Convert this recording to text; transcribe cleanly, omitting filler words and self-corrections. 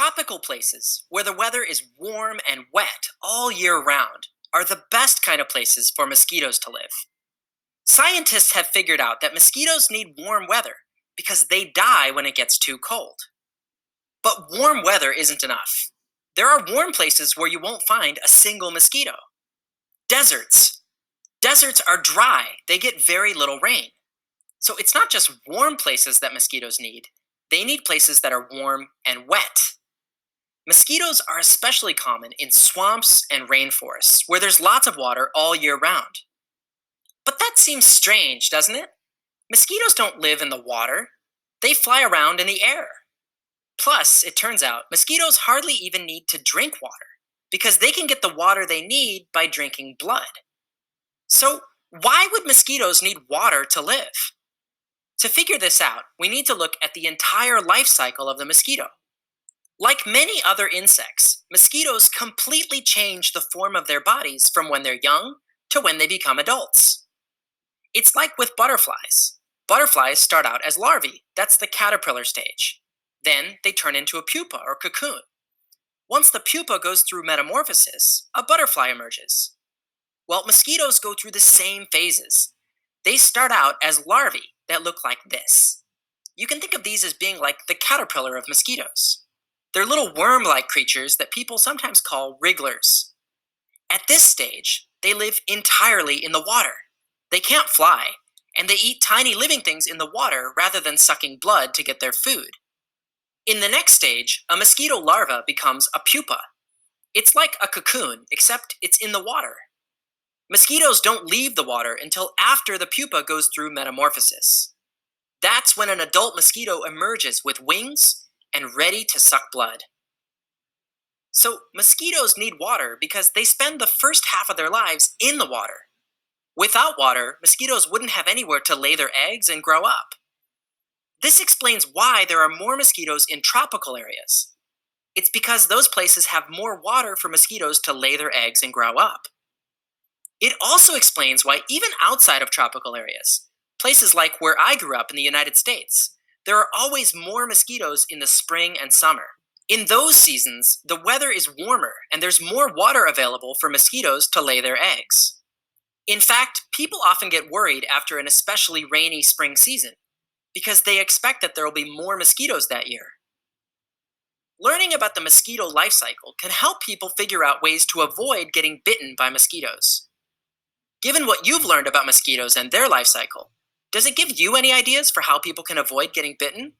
Tropical places where the weather is warm and wet all year round are the best kind of places for mosquitoes to live. Scientists have figured out that mosquitoes need warm weather because they die when it gets too cold. But warm weather isn't enough. There are warm places where you won't find a single mosquito. Deserts. Deserts are dry, they get very little rain. So it's not just warm places that mosquitoes need, they need places that are warm and wet. Mosquitoes are especially common in swamps and rainforests where there's lots of water all year round. But that seems strange, doesn't it? Mosquitoes don't live in the water, they fly around in the air. Plus, it turns out mosquitoes hardly even need to drink water because they can get the water they need by drinking blood. So, why would mosquitoes need water to live? To figure this out, we need to look at the entire life cycle of the mosquito. Like many other insects, mosquitoes completely change the form of their bodies from when they're young to when they become adults. It's like with butterflies. Butterflies start out as larvae, that's the caterpillar stage. Then they turn into a pupa or cocoon. Once the pupa goes through metamorphosis, a butterfly emerges. Well, mosquitoes go through the same phases. They start out as larvae that look like this. You can think of these as being like the caterpillar of mosquitoes. They're little worm-like creatures that people sometimes call wrigglers. At this stage, they live entirely in the water. They can't fly, and they eat tiny living things in the water rather than sucking blood to get their food. In the next stage, a mosquito larva becomes a pupa. It's like a cocoon, except it's in the water. Mosquitoes don't leave the water until after the pupa goes through metamorphosis. That's when an adult mosquito emerges with wings and ready to suck blood. So, mosquitoes need water because they spend the first half of their lives in the water. Without water, mosquitoes wouldn't have anywhere to lay their eggs and grow up. This explains why there are more mosquitoes in tropical areas. It's because those places have more water for mosquitoes to lay their eggs and grow up. It also explains why even outside of tropical areas, places like where I grew up in the United States, there are always more mosquitoes in the spring and summer. In those seasons, the weather is warmer and there's more water available for mosquitoes to lay their eggs. In fact, people often get worried after an especially rainy spring season because they expect that there will be more mosquitoes that year. Learning about the mosquito life cycle can help people figure out ways to avoid getting bitten by mosquitoes. Given what you've learned about mosquitoes and their life cycle, does it give you any ideas for how people can avoid getting bitten?